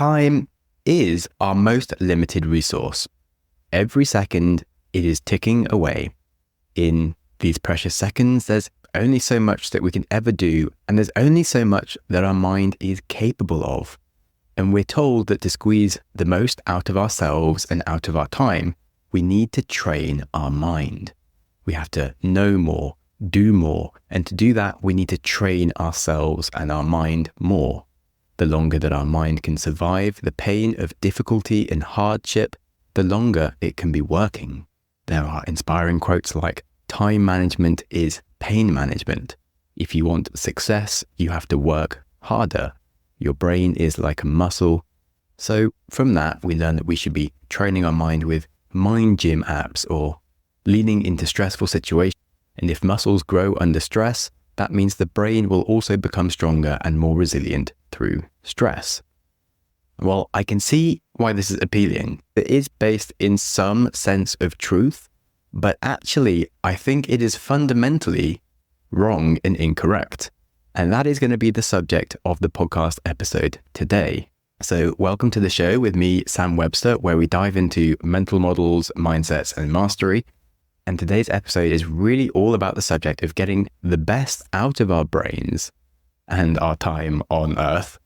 Time is our most limited resource. Every second, it is ticking away. In these precious seconds, there's only so much that we can ever do, and there's only so much that our mind is capable of. And we're told that to squeeze the most out of ourselves and out of our time, we need to train our mind. We have to know more, do more, and to do that, we need to train ourselves and our mind more. The longer that our mind can survive the pain of difficulty and hardship, the longer it can be working. There are inspiring quotes like, "Time management is pain management. If you want success, you have to work harder. Your brain is like a muscle." So from that, we learn that we should be training our mind with mind gym apps or leaning into stressful situations. And if muscles grow under stress, that means the brain will also become stronger and more resilient through stress. Well, I can see why this is appealing. It is based in some sense of truth, but actually, I think it is fundamentally wrong and incorrect. And that is going to be the subject of the podcast episode today. So welcome to the show with me, Sam Webster, where we dive into mental models, mindsets, and mastery. And today's episode is really all about the subject of getting the best out of our brains and our time on Earth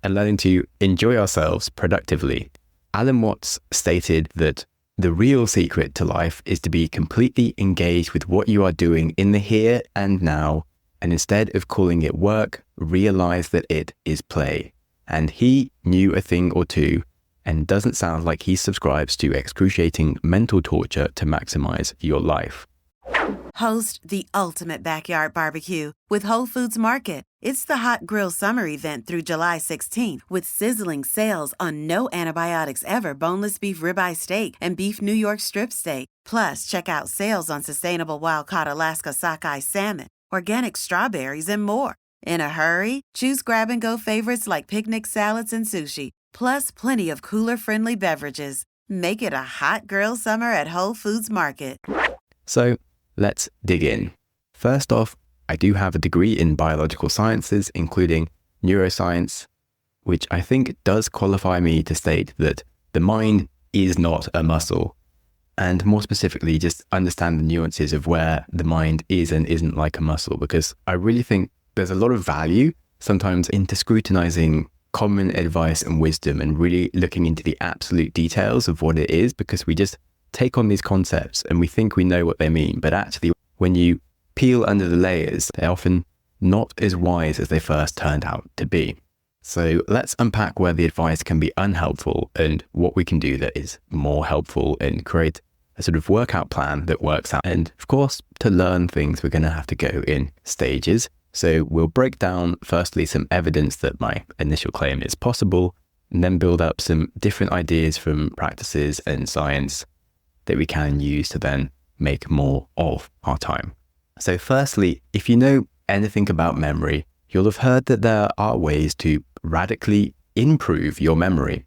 and learning to enjoy ourselves productively. Alan Watts stated that the real secret to life is to be completely engaged with what you are doing in the here and now, and instead of calling it work, realize that it is play. And he knew a thing or two, and doesn't sound like he subscribes to excruciating mental torture to maximize your life. Host the ultimate backyard barbecue with Whole Foods Market. It's the Hot Grill Summer event through July 16th with sizzling sales on no antibiotics ever boneless beef ribeye steak and beef New York strip steak. Plus, check out sales on sustainable wild-caught Alaska sockeye salmon, organic strawberries, and more. In a hurry? Choose grab-and-go favorites like picnic salads and sushi, plus plenty of cooler-friendly beverages. Make it a hot grill summer at Whole Foods Market. So let's dig in. First off, I do have a degree in biological sciences, including neuroscience, which I think does qualify me to state that the mind is not a muscle. And more specifically, just understand the nuances of where the mind is and isn't like a muscle, because I really think there's a lot of value sometimes into scrutinizing common advice and wisdom and really looking into the absolute details of what it is, because we just take on these concepts and we think we know what they mean. But actually, when you peel under the layers, they're often not as wise as they first turned out to be. So let's unpack where the advice can be unhelpful and what we can do that is more helpful, and create a sort of workout plan that works out. And of course, to learn things, we're going to have to go in stages. So we'll break down firstly some evidence that my initial claim is possible, and then build up some different ideas from practices and science that we can use to then make more of our time. So firstly, if you know anything about memory, you'll have heard that there are ways to radically improve your memory.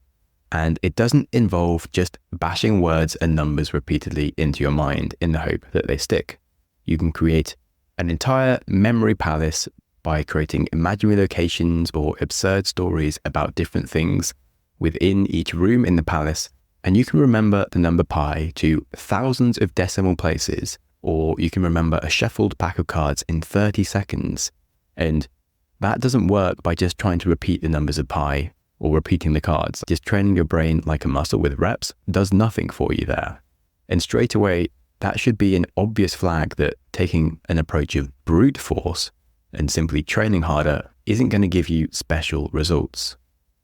And it doesn't involve just bashing words and numbers repeatedly into your mind in the hope that they stick. You can create an entire memory palace by creating imaginary locations or absurd stories about different things within each room in the palace, and you can remember the number pi to thousands of decimal places, or you can remember a shuffled pack of cards in 30 seconds. And that doesn't work by just trying to repeat the numbers of pi or repeating the cards. Just training your brain like a muscle with reps does nothing for you there. And straight away, that should be an obvious flag that taking an approach of brute force and simply training harder isn't going to give you special results.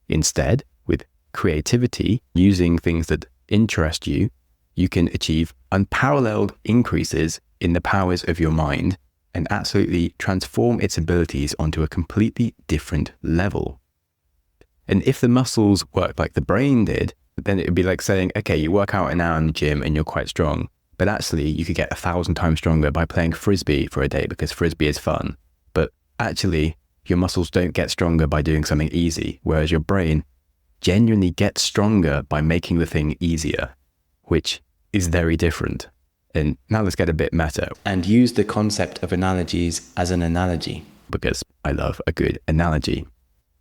Instead, with creativity, using things that interest you, you can achieve unparalleled increases in the powers of your mind and absolutely transform its abilities onto a completely different level. And if the muscles work like the brain did, then it would be like saying, okay, you work out an hour in the gym and you're quite strong, but actually you could get 1,000 times stronger by playing frisbee for a day because frisbee is fun. But actually, your muscles don't get stronger by doing something easy, whereas your brain genuinely gets stronger by making the thing easier, which is very different. And now let's get a bit meta and use the concept of analogies as an analogy, because I love a good analogy.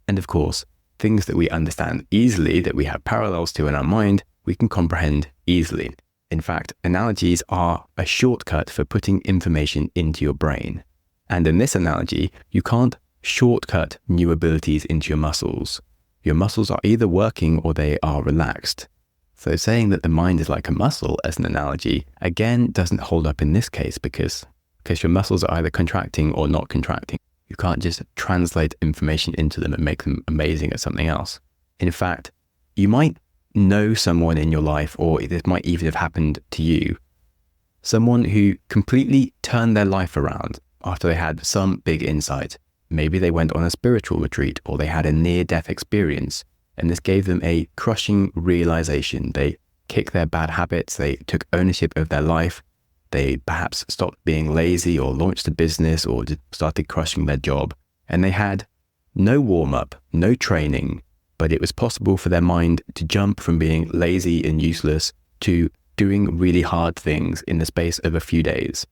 And of course, things that we understand easily, that we have parallels to in our mind, we can comprehend easily. In fact, analogies are a shortcut for putting information into your brain. And in this analogy, you can't shortcut new abilities into your muscles. Your muscles are either working or they are relaxed. So saying that the mind is like a muscle as an analogy, again, doesn't hold up in this case because your muscles are either contracting or not contracting. You can't just translate information into them and make them amazing at something else. In fact, you might know someone in your life, or this might even have happened to you, someone who completely turned their life around after they had some big insight. Maybe they went on a spiritual retreat or they had a near-death experience, and this gave them a crushing realization. They kicked their bad habits, they took ownership of their life, they perhaps stopped being lazy or launched a business or just started crushing their job, and they had no warm-up, no training, but it was possible for their mind to jump from being lazy and useless to doing really hard things in the space of a few days.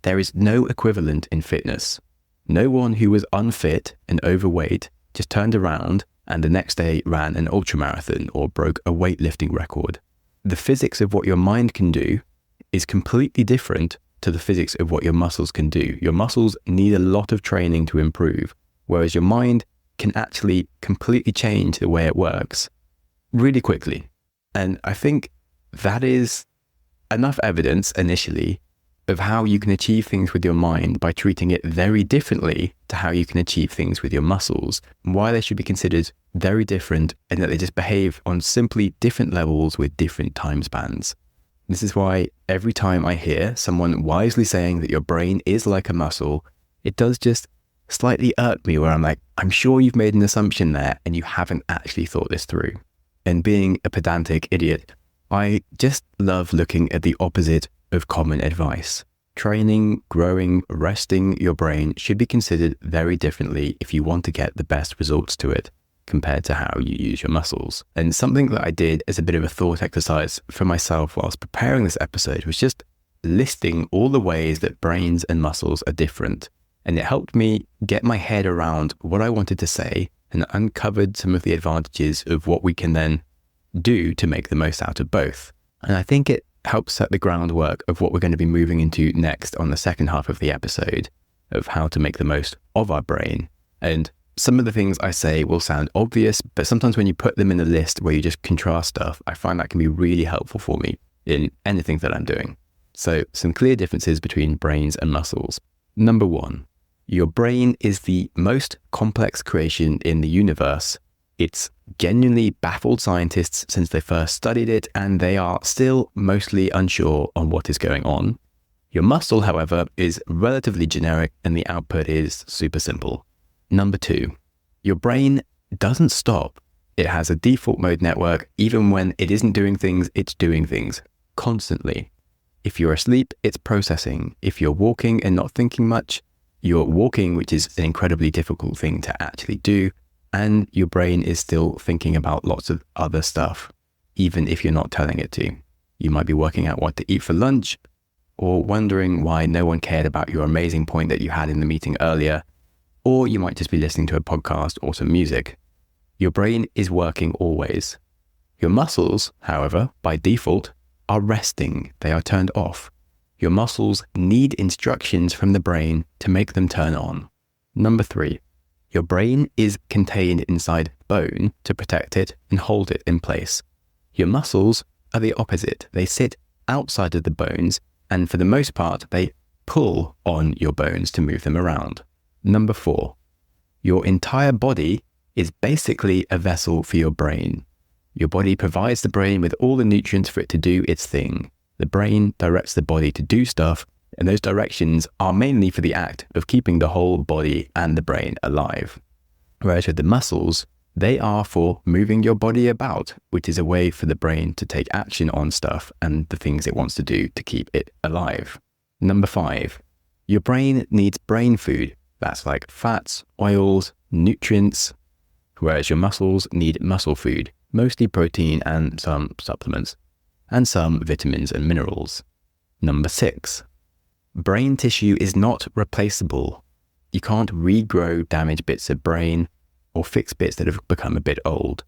There is no equivalent in fitness. No one who was unfit and overweight just turned around and the next day ran an ultramarathon or broke a weightlifting record. The physics of what your mind can do is completely different to the physics of what your muscles can do. Your muscles need a lot of training to improve, whereas your mind can actually completely change the way it works really quickly. And I think that is enough evidence initially of how you can achieve things with your mind by treating it very differently to how you can achieve things with your muscles, and why they should be considered very different and that they just behave on simply different levels with different time spans. This is why every time I hear someone wisely saying that your brain is like a muscle, it does just slightly irk me where I'm like, I'm sure you've made an assumption there and you haven't actually thought this through. And being a pedantic idiot, I just love looking at the opposite of common advice. Training, growing, resting your brain should be considered very differently if you want to get the best results to it compared to how you use your muscles. And something that I did as a bit of a thought exercise for myself whilst preparing this episode was just listing all the ways that brains and muscles are different. And it helped me get my head around what I wanted to say and uncovered some of the advantages of what we can then do to make the most out of both. And I think it helps set the groundwork of what we're going to be moving into next on the second half of the episode, of how to make the most of our brain. And some of the things I say will sound obvious, but sometimes when you put them in a list where you just contrast stuff, I find that can be really helpful for me in anything that I'm doing. So some clear differences between brains and muscles. Number one, your brain is the most complex creation in the universe. It's genuinely baffled scientists since they first studied it, and they are still mostly unsure on what is going on. Your muscle, however, is relatively generic and the output is super simple. Number two, your brain doesn't stop. It has a default mode network. Even when it isn't doing things, it's doing things constantly. If you're asleep, it's processing. If you're walking and not thinking much, you're walking, which is an incredibly difficult thing to actually do. And your brain is still thinking about lots of other stuff, even if you're not telling it to. You might be working out what to eat for lunch, or wondering why no one cared about your amazing point that you had in the meeting earlier, or you might just be listening to a podcast or some music. Your brain is working always. Your muscles, however, by default, are resting. They are turned off. Your muscles need instructions from the brain to make them turn on. Number three, your brain is contained inside bone to protect it and hold it in place. Your muscles are the opposite. They sit outside of the bones, and for the most part, they pull on your bones to move them around. Number four, your entire body is basically a vessel for your brain. Your body provides the brain with all the nutrients for it to do its thing. The brain directs the body to do stuff, and those directions are mainly for the act of keeping the whole body and the brain alive. Whereas with the muscles, they are for moving your body about, which is a way for the brain to take action on stuff and the things it wants to do to keep it alive. Number five, your brain needs brain food. That's like fats, oils, nutrients, whereas your muscles need muscle food, mostly protein and some supplements, and some vitamins and minerals. Number six, brain tissue is not replaceable. You can't regrow damaged bits of brain. or fix bits that have become a bit old.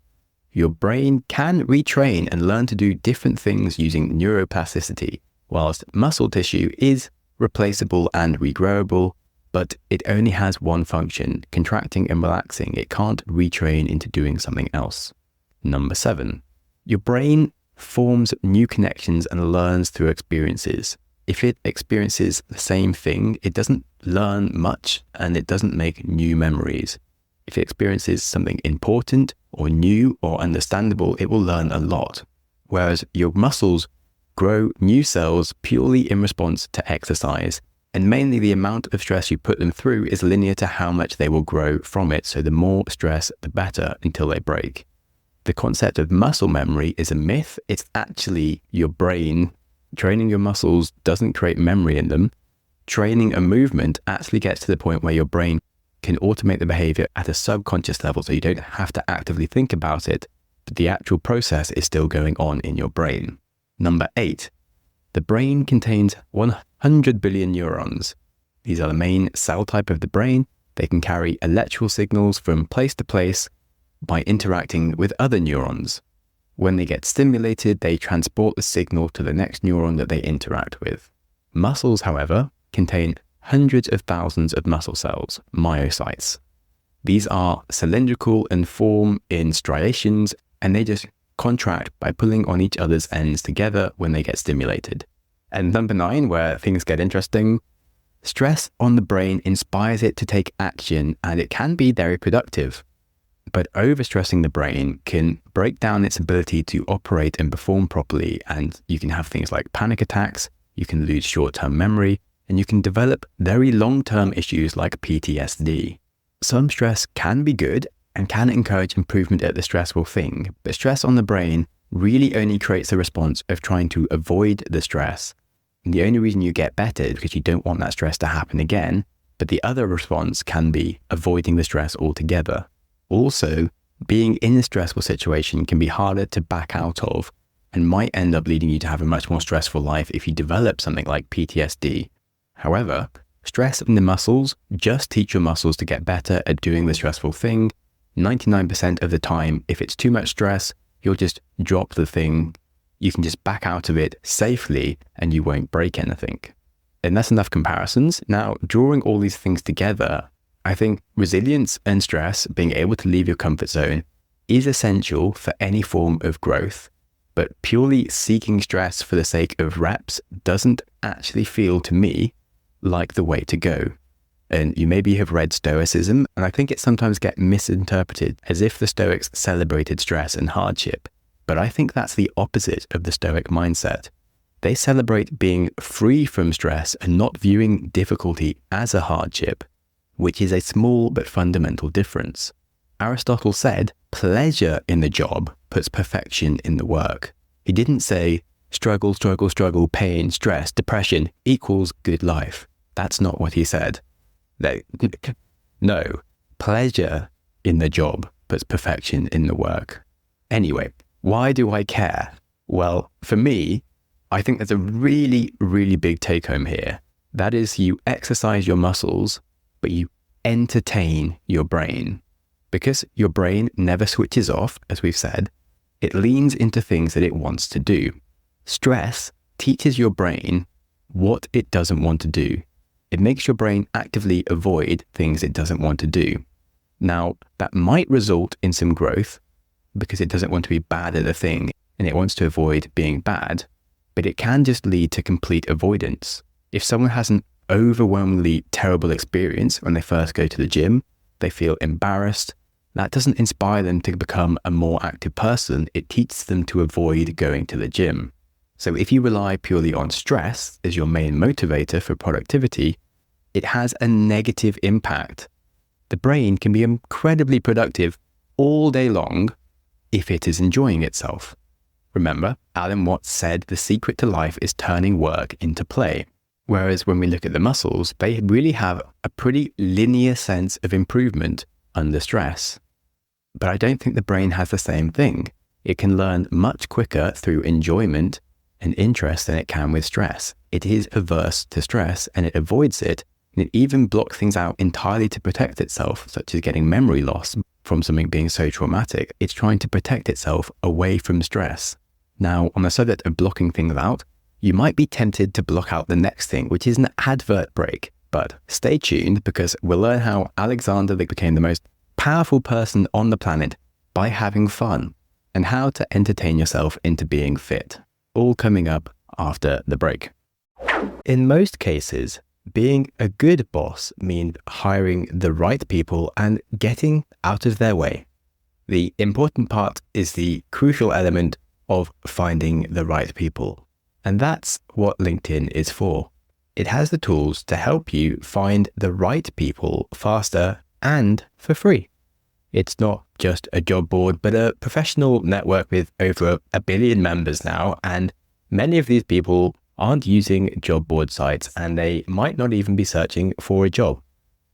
Your brain can retrain and learn to do different things using neuroplasticity, whilst muscle tissue is replaceable and regrowable, but it only has one function, contracting and relaxing. It can't retrain into doing something else. Number 7, your brain forms new connections and learns through experiences. If it experiences the same thing, it doesn't learn much and it doesn't make new memories. If it experiences something important or new or understandable, it will learn a lot. Whereas your muscles grow new cells purely in response to exercise, and mainly the amount of stress you put them through is linear to how much they will grow from it. So the more stress, the better, until they break. The concept of muscle memory is a myth. It's actually your brain. Training your muscles doesn't create memory in them. Training a movement actually gets to the point where your brain can automate the behavior at a subconscious level, so you don't have to actively think about it, but the actual process is still going on in your brain. Number 8, the brain contains 100 billion neurons. These are the main cell type of the brain. They can carry electrical signals from place to place by interacting with other neurons. When they get stimulated, they transport the signal to the next neuron that they interact with. Muscles, however, contain hundreds of thousands of muscle cells, myocytes. These are cylindrical and form in striations, and they just contract by pulling on each other's ends together when they get stimulated. And number 9, where things get interesting, stress on the brain inspires it to take action, and it can be very productive. But overstressing the brain can break down its ability to operate and perform properly, and you can have things like panic attacks, you can lose short-term memory, and you can develop very long-term issues like PTSD. Some stress can be good and can encourage improvement at the stressful thing, but stress on the brain really only creates a response of trying to avoid the stress. And the only reason you get better is because you don't want that stress to happen again, but the other response can be avoiding the stress altogether. Also, being in a stressful situation can be harder to back out of and might end up leading you to have a much more stressful life if you develop something like PTSD. However, stress in the muscles just teach your muscles to get better at doing the stressful thing. 99% of the time, if it's too much stress, you'll just drop the thing. You can just back out of it safely and you won't break anything. And that's enough comparisons. Now, drawing all these things together, I think resilience and stress, being able to leave your comfort zone, is essential for any form of growth. But purely seeking stress for the sake of reps doesn't actually feel to me like the way to go. And you maybe have read Stoicism, and I think it sometimes gets misinterpreted as if the Stoics celebrated stress and hardship. But I think that's the opposite of the Stoic mindset. They celebrate being free from stress and not viewing difficulty as a hardship, which is a small but fundamental difference. Aristotle said, pleasure in the job puts perfection in the work. He didn't say, struggle, struggle, struggle, pain, stress, depression equals good life. That's not what he said. No, pleasure in the job puts perfection in the work. Anyway, why do I care? Well, for me, I think there's a really, really big take home here. That is, you exercise your muscles, but you entertain your brain. Because your brain never switches off, as we've said, it leans into things that it wants to do. Stress teaches your brain what it doesn't want to do. It makes your brain actively avoid things it doesn't want to do. Now, that might result in some growth because it doesn't want to be bad at a thing and it wants to avoid being bad, but it can just lead to complete avoidance. If someone has an overwhelmingly terrible experience when they first go to the gym, they feel embarrassed, that doesn't inspire them to become a more active person. It teaches them to avoid going to the gym. So if you rely purely on stress as your main motivator for productivity, it has a negative impact. The brain can be incredibly productive all day long if it is enjoying itself. Remember, Alan Watts said the secret to life is turning work into play. Whereas when we look at the muscles, they really have a pretty linear sense of improvement under stress. But I don't think the brain has the same thing. It can learn much quicker through enjoyment and interest than it can with stress. It is averse to stress and it avoids it, and it even blocks things out entirely to protect itself, such as getting memory loss from something being so traumatic. It's trying to protect itself away from stress. Now, on the subject of blocking things out, you might be tempted to block out the next thing, which is an advert break. But stay tuned, because we'll learn how Alexander became the most powerful person on the planet by having fun, and how to entertain yourself into being fit. All coming up after the break. In most cases, being a good boss means hiring the right people and getting out of their way. The important part is the crucial element of finding the right people. And that's what LinkedIn is for. It has the tools to help you find the right people faster and for free. It's not just a job board, but a professional network with over 1 billion members now. And many of these people aren't using job board sites, and they might not even be searching for a job,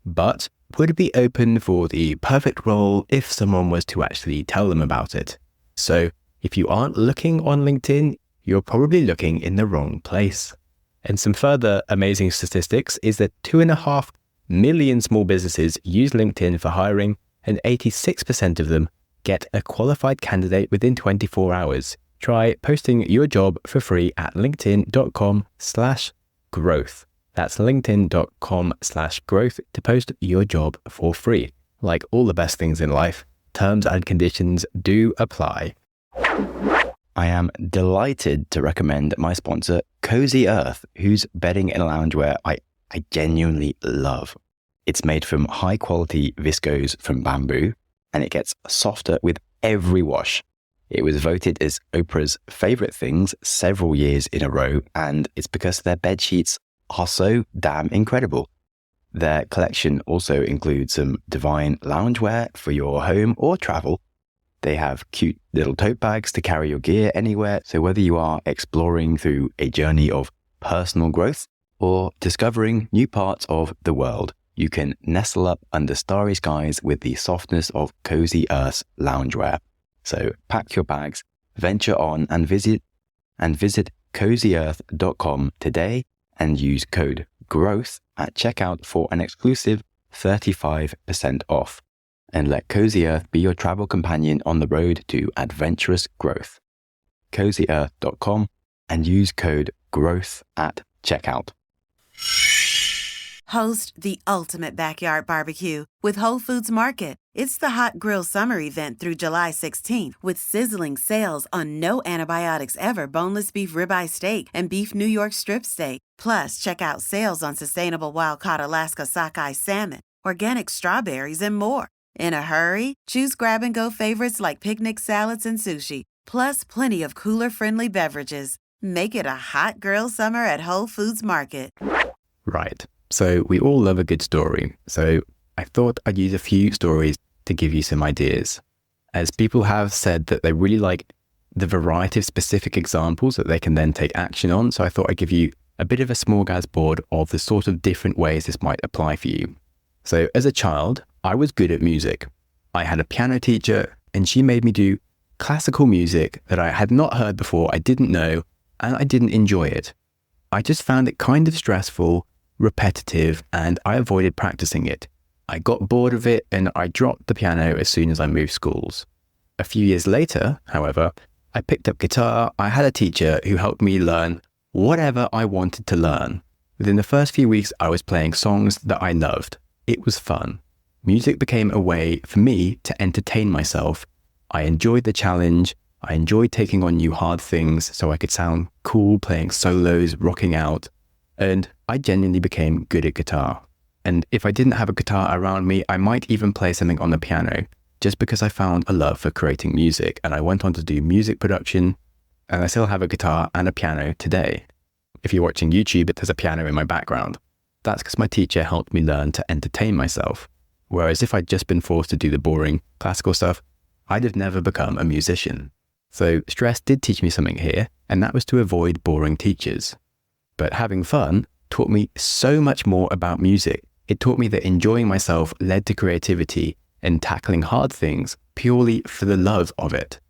but would be open for the perfect role if someone was to actually tell them about it. So if you aren't looking on LinkedIn, you're probably looking in the wrong place. And some further amazing statistics is that 2.5 million small businesses use LinkedIn for hiring, and 86% of them get a qualified candidate within 24 hours. Try posting your job for free at linkedin.com/growth. That's linkedin.com/growth to post your job for free. Like all the best things in life, terms and conditions do apply. I am delighted to recommend my sponsor, Cozy Earth, whose bedding and loungewear I genuinely love. It's made from high quality viscose from bamboo, and it gets softer with every wash. It was voted as Oprah's favorite things several years in a row, and it's because their bed sheets are so damn incredible. Their collection also includes some divine loungewear for your home or travel. They have cute little tote bags to carry your gear anywhere. So whether you are exploring through a journey of personal growth or discovering new parts of the world, you can nestle up under starry skies with the softness of Cozy Earth's loungewear. So pack your bags, venture on, and visit cozyearth.com today and use code GROWTH at checkout for an exclusive 35% off. And let Cozy Earth be your travel companion on the road to adventurous growth. cozyearth.com and use code GROWTH at checkout. Host the ultimate backyard barbecue with Whole Foods Market. It's the hot grill summer event through July 16th with sizzling sales on no antibiotics ever boneless beef ribeye steak and beef New York strip steak. Plus, check out sales on sustainable wild-caught Alaska sockeye salmon, organic strawberries, and more. In a hurry? Choose grab-and-go favorites like picnic salads and sushi, plus plenty of cooler-friendly beverages. Make it a hot grill summer at Whole Foods Market. Right. So we all love a good story. So I thought I'd use a few stories to give you some ideas, as people have said that they really like the variety of specific examples that they can then take action on. So I thought I'd give you a bit of a smorgasbord of the sort of different ways this might apply for you. So as a child, I was good at music. I had a piano teacher, and she made me do classical music that I had not heard before, I didn't know, and I didn't enjoy it. I just found it kind of stressful, repetitive, and I avoided practicing it. I got bored of it and I dropped the piano as soon as I moved schools. A few years later, however, I picked up guitar. I had a teacher who helped me learn whatever I wanted to learn. Within the first few weeks, I was playing songs that I loved. It was fun. Music became a way for me to entertain myself. I enjoyed the challenge. I enjoyed taking on new hard things so I could sound cool playing solos, rocking out. And I genuinely became good at guitar. And if I didn't have a guitar around me, I might even play something on the piano, just because I found a love for creating music. And I went on to do music production, and I still have a guitar and a piano today. If you're watching YouTube, there's a piano in my background. That's because my teacher helped me learn to entertain myself. Whereas if I'd just been forced to do the boring classical stuff, I'd have never become a musician. So stress did teach me something here, and that was to avoid boring teachers. But having fun taught me so much more about music. It taught me that enjoying myself led to creativity and tackling hard things purely for the love of it.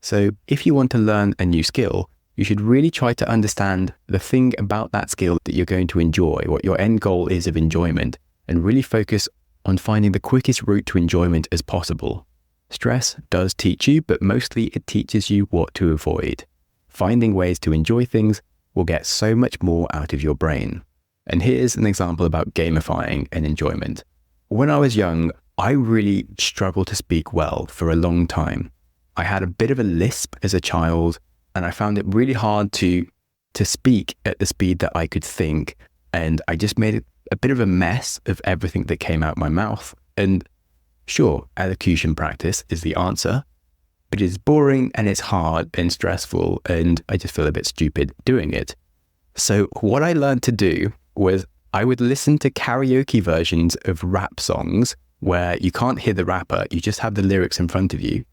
So if you want to learn a new skill, you should really try to understand the thing about that skill that you're going to enjoy, what your end goal is of enjoyment, and really focus on finding the quickest route to enjoyment as possible. Stress does teach you, but mostly it teaches you what to avoid. Finding ways to enjoy things will get so much more out of your brain. And here's an example about gamifying and enjoyment. When I was young, I really struggled to speak well for a long time. I had a bit of a lisp as a child, and I found it really hard to speak at the speed that I could think. And I just made a bit of a mess of everything that came out my mouth. And sure, elocution practice is the answer, but it's boring and it's hard and stressful, and I just feel a bit stupid doing it. So what I learned to do was I would listen to karaoke versions of rap songs where you can't hear the rapper, you just have the lyrics in front of you.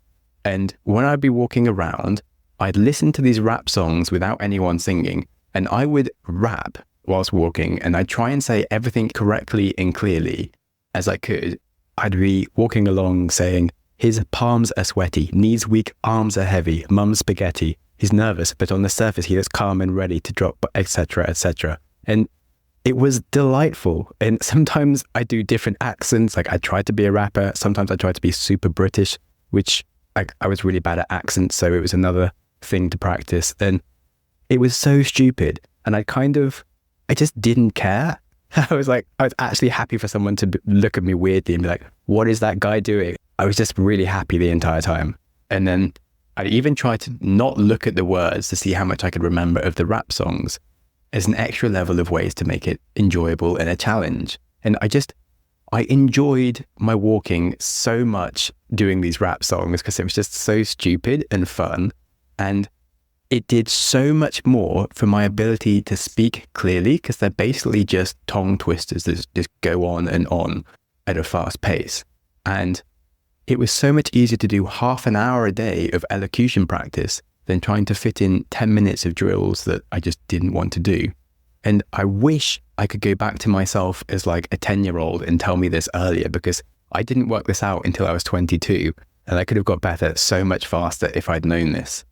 And when I'd be walking around, I'd listen to these rap songs without anyone singing, and I would rap whilst walking, and I'd try and say everything correctly and clearly as I could. I'd be walking along saying, his palms are sweaty, knees weak, arms are heavy, mum's spaghetti. He's nervous, but on the surface he looks calm and ready to drop, etc., etc. And it was delightful. And sometimes I do different accents. Like I tried to be a rapper. Sometimes I tried to be super British, which I was really bad at accents. So it was another thing to practice. And it was so stupid. And I just didn't care. I was actually happy for someone to look at me weirdly and be like, what is that guy doing? I was just really happy the entire time. And then I even tried to not look at the words to see how much I could remember of the rap songs as an extra level of ways to make it enjoyable and a challenge. And I enjoyed my walking so much doing these rap songs because it was just so stupid and fun. And it did so much more for my ability to speak clearly because they're basically just tongue twisters that just go on and on at a fast pace. And it was so much easier to do half an hour a day of elocution practice than trying to fit in 10 minutes of drills that I just didn't want to do. And I wish I could go back to myself as like a 10-year-old and tell me this earlier, because I didn't work this out until I was 22, and I could have got better so much faster if I'd known this.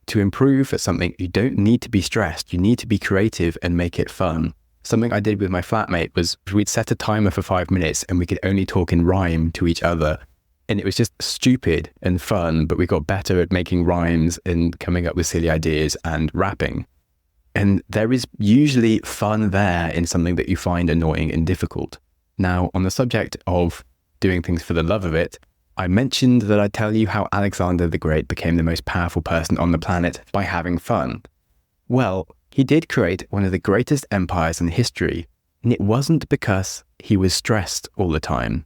To improve at something, you don't need to be stressed. You need to be creative and make it fun. Something I did with my flatmate was we'd set a timer for 5 minutes and we could only talk in rhyme to each other. And it was just stupid and fun, but we got better at making rhymes and coming up with silly ideas and rapping. And there is usually fun there in something that you find annoying and difficult. Now, on the subject of doing things for the love of it, I mentioned that I'd tell you how Alexander the Great became the most powerful person on the planet by having fun. Well, he did create one of the greatest empires in history, and it wasn't because he was stressed all the time.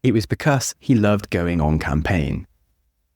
It was because he loved going on campaign.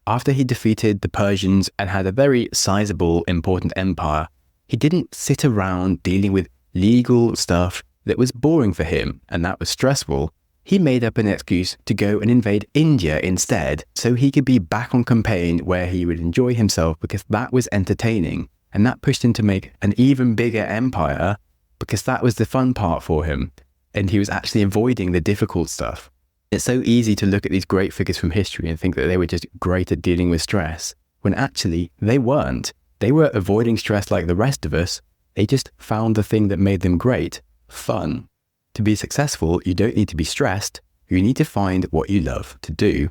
After he defeated the Persians and had a very sizable, important empire, he didn't sit around dealing with legal stuff that was boring for him and that was stressful. He made up an excuse to go and invade India instead, so he could be back on campaign where he would enjoy himself because that was entertaining. And that pushed him to make an even bigger empire because that was the fun part for him. And he was actually avoiding the difficult stuff. It's so easy to look at these great figures from history and think that they were just great at dealing with stress, when actually they weren't. They were avoiding stress like the rest of us. They just found the thing that made them great: fun. To be successful, you don't need to be stressed. You need to find what you love to do,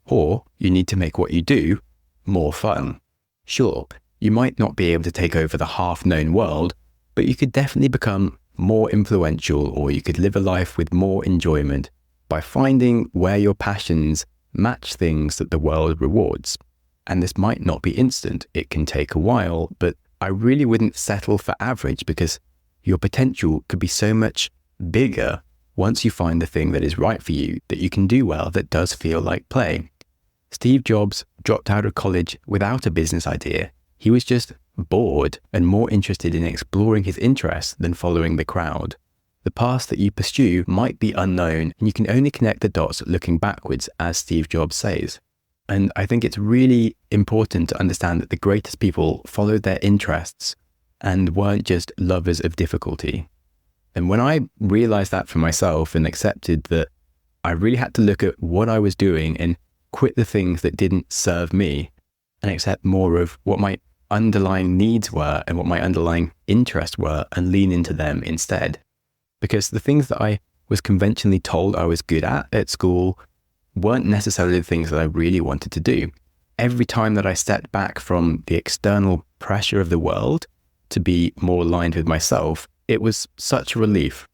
or you need to make what you do more fun. Sure, you might not be able to take over the half-known world, but you could definitely become more influential, or you could live a life with more enjoyment by finding where your passions match things that the world rewards. And this might not be instant. It can take a while, but I really wouldn't settle for average, because your potential could be so much bigger once you find the thing that is right for you, that you can do well, that does feel like play. Steve Jobs dropped out of college without a business idea. He was just bored and more interested in exploring his interests than following the crowd. The path that you pursue might be unknown, and you can only connect the dots looking backwards, as Steve Jobs says. And I think it's really important to understand that the greatest people followed their interests and weren't just lovers of difficulty. And when I realized that for myself and accepted that I really had to look at what I was doing and quit the things that didn't serve me and accept more of what my underlying needs were and what my underlying interests were and lean into them instead. Because the things that I was conventionally told I was good at school weren't necessarily the things that I really wanted to do. Every time that I stepped back from the external pressure of the world to be more aligned with myself, it was such a relief.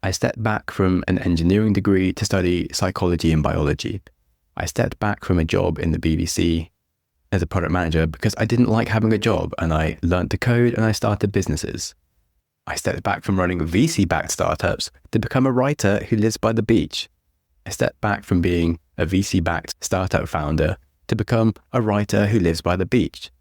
I stepped back from an engineering degree to study psychology and biology. I stepped back from a job in the BBC as a product manager because I didn't like having a job, and I learned to code and I started businesses. I stepped back from running VC-backed startups to become a writer who lives by the beach. I stepped back from being a VC-backed startup founder to become a writer who lives by the beach.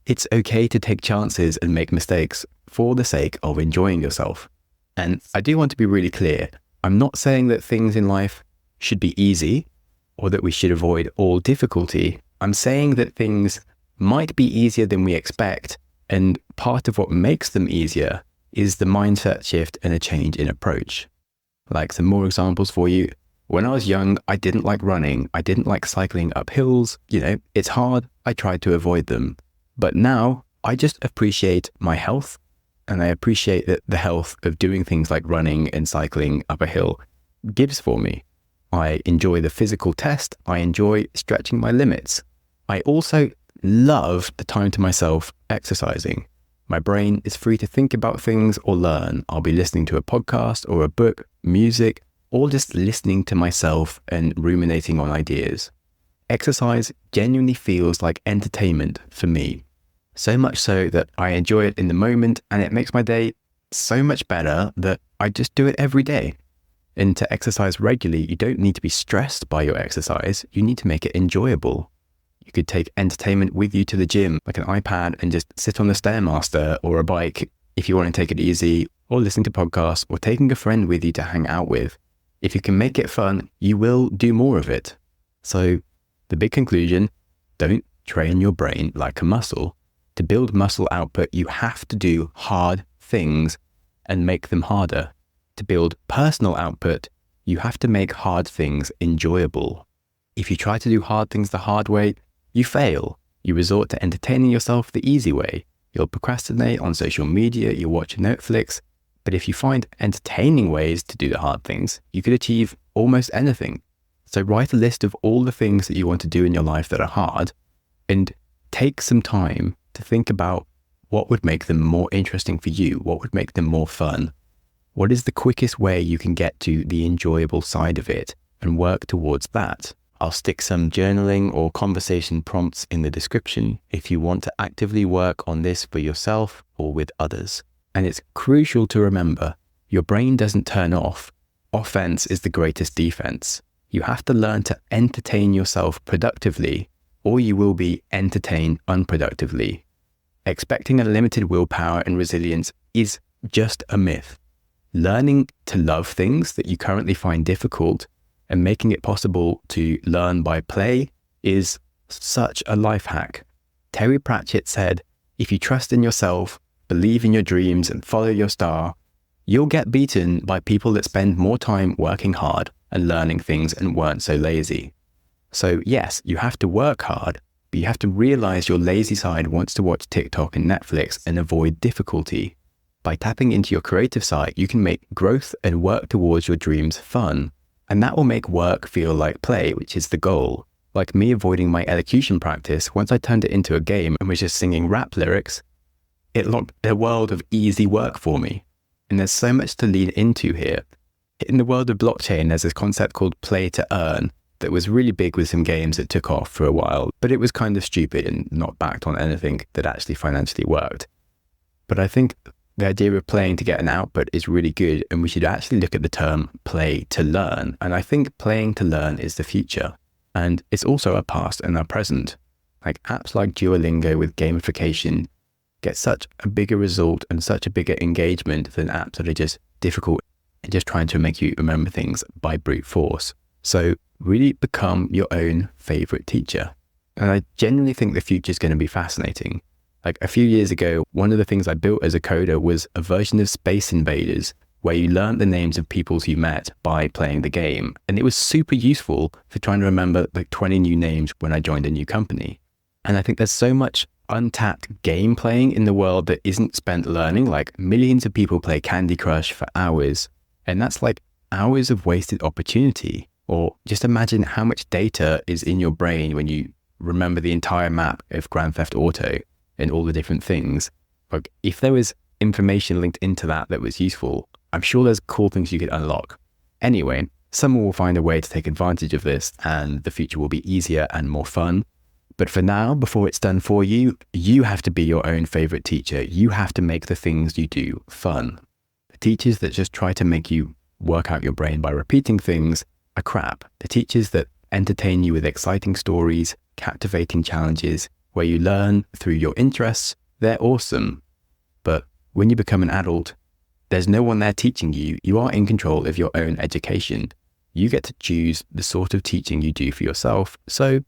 It's okay to take chances and make mistakes for the sake of enjoying yourself. And I do want to be really clear. I'm not saying that things in life should be easy or that we should avoid all difficulty. I'm saying that things might be easier than we expect, and part of what makes them easier is the mindset shift and a change in approach. Like some more examples for you. When I was young, I didn't like running. I didn't like cycling up hills. It's hard. I tried to avoid them. But now I just appreciate my health, and I appreciate that the health of doing things like running and cycling up a hill gives for me. I enjoy the physical test. I enjoy stretching my limits. I also love the time to myself exercising. My brain is free to think about things or learn. I'll be listening to a podcast or a book, music, or just listening to myself and ruminating on ideas. Exercise genuinely feels like entertainment for me. So much so that I enjoy it in the moment, and it makes my day so much better that I just do it every day. And to exercise regularly, you don't need to be stressed by your exercise. You need to make it enjoyable. You could take entertainment with you to the gym, like an iPad, and just sit on the Stairmaster or a bike if you want to take it easy, or listening to podcasts, or taking a friend with you to hang out with. If you can make it fun, you will do more of it. So the big conclusion, don't train your brain like a muscle. To build muscle output, you have to do hard things and make them harder. To build personal output, you have to make hard things enjoyable. If you try to do hard things the hard way, you fail. You resort to entertaining yourself the easy way. You'll procrastinate on social media, you'll watch Netflix. But if you find entertaining ways to do the hard things, you could achieve almost anything. So write a list of all the things that you want to do in your life that are hard, and take some time to think about what would make them more interesting for you, what would make them more fun. What is the quickest way you can get to the enjoyable side of it, and work towards that. I'll stick some journaling or conversation prompts in the description if you want to actively work on this for yourself or with others. And it's crucial to remember, your brain doesn't turn off. Offense is the greatest defense. You have to learn to entertain yourself productively, or you will be entertained unproductively. Expecting unlimited willpower and resilience is just a myth. Learning to love things that you currently find difficult and making it possible to learn by play is such a life hack. Terry Pratchett said, if you trust in yourself, believe in your dreams, and follow your star, you'll get beaten by people that spend more time working hard and learning things and weren't so lazy. So yes, you have to work hard, but you have to realize your lazy side wants to watch TikTok and Netflix and avoid difficulty. By tapping into your creative side, you can make growth and work towards your dreams fun. And that will make work feel like play, which is the goal. Like me avoiding my elocution practice, once I turned it into a game and was just singing rap lyrics, it locked a world of easy work for me. And there's so much to lean into here. In the world of blockchain, there's this concept called play to earn that was really big with some games that took off for a while, but it was kind of stupid and not backed on anything that actually financially worked. But I think the idea of playing to get an output is really good, and we should actually look at the term play to learn. And I think playing to learn is the future. And it's also our past and our present. Like apps like Duolingo with gamification get such a bigger result and such a bigger engagement than apps that are just difficult and just trying to make you remember things by brute force. So really become your own favorite teacher. And I genuinely think the future is going to be fascinating. Like a few years ago, one of the things I built as a coder was a version of Space Invaders where you learned the names of peoples you met by playing the game. And it was super useful for trying to remember like 20 new names when I joined a new company. And I think there's so much untapped game playing in the world that isn't spent learning. Like millions of people play Candy Crush for hours. And that's like hours of wasted opportunity. Or just imagine how much data is in your brain when you remember the entire map of Grand Theft Auto and all the different things. Like, if there was information linked into that was useful, I'm sure there's cool things you could unlock. Anyway, someone will find a way to take advantage of this and the future will be easier and more fun. But for now, before it's done for you, you have to be your own favorite teacher. You have to make the things you do fun. The teachers that just try to make you work out your brain by repeating things are crap. The teachers that entertain you with exciting stories, captivating challenges, where you learn through your interests, they're awesome. But when you become an adult, there's no one there teaching you. You are in control of your own education. You get to choose the sort of teaching you do for yourself, so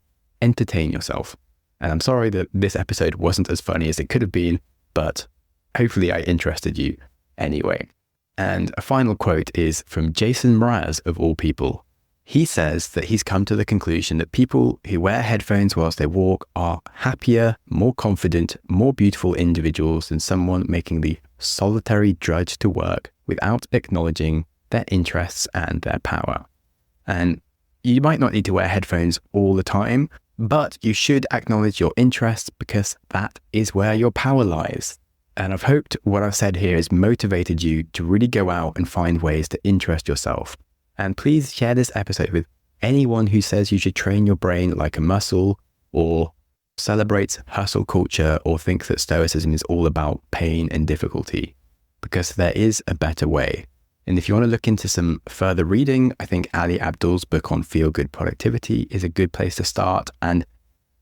entertain yourself. And I'm sorry that this episode wasn't as funny as it could have been, but hopefully I interested you anyway. And a final quote is from Jason Mraz, of all people. He says that he's come to the conclusion that people who wear headphones whilst they walk are happier, more confident, more beautiful individuals than someone making the solitary drudge to work without acknowledging their interests and their power. And you might not need to wear headphones all the time, but you should acknowledge your interests because that is where your power lies. And I've hoped what I've said here has motivated you to really go out and find ways to interest yourself. And please share this episode with anyone who says you should train your brain like a muscle, or celebrates hustle culture, or thinks that Stoicism is all about pain and difficulty, because there is a better way. And if you want to look into some further reading, I think Ali Abdul's book on feel-good productivity is a good place to start, and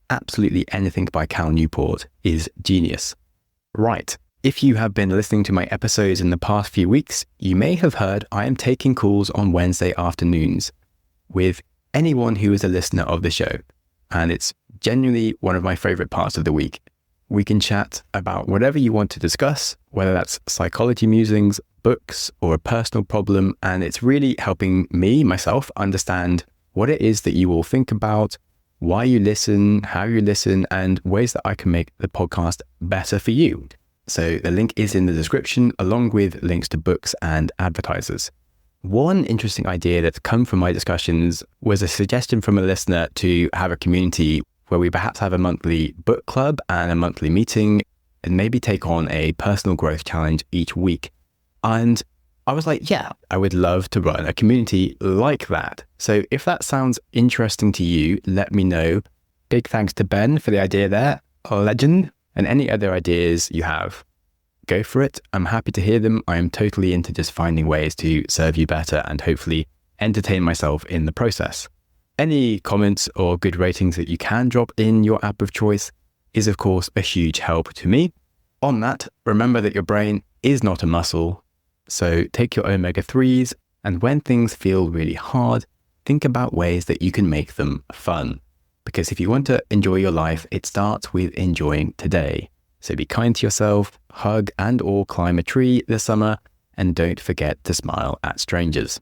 absolutely anything by Cal Newport is genius. Right. If you have been listening to my episodes in the past few weeks, you may have heard I am taking calls on Wednesday afternoons with anyone who is a listener of the show. And it's genuinely one of my favorite parts of the week. We can chat about whatever you want to discuss, whether that's psychology musings, books, or a personal problem. And it's really helping myself, understand what it is that you all think about, why you listen, how you listen, and ways that I can make the podcast better for you. So the link is in the description, along with links to books and advertisers. One interesting idea that's come from my discussions was a suggestion from a listener to have a community where we perhaps have a monthly book club and a monthly meeting, and maybe take on a personal growth challenge each week. And I was like, yeah, I would love to run a community like that. So if that sounds interesting to you, let me know. Big thanks to Ben for the idea there, a legend. And any other ideas you have, go for it. I'm happy to hear them. I am totally into just finding ways to serve you better and hopefully entertain myself in the process. Any comments or good ratings that you can drop in your app of choice is, of course, a huge help to me. On that, remember that your brain is not a muscle. So take your omega-3s, and when things feel really hard, think about ways that you can make them fun. Because if you want to enjoy your life, it starts with enjoying today. So be kind to yourself, hug and or climb a tree this summer, and don't forget to smile at strangers.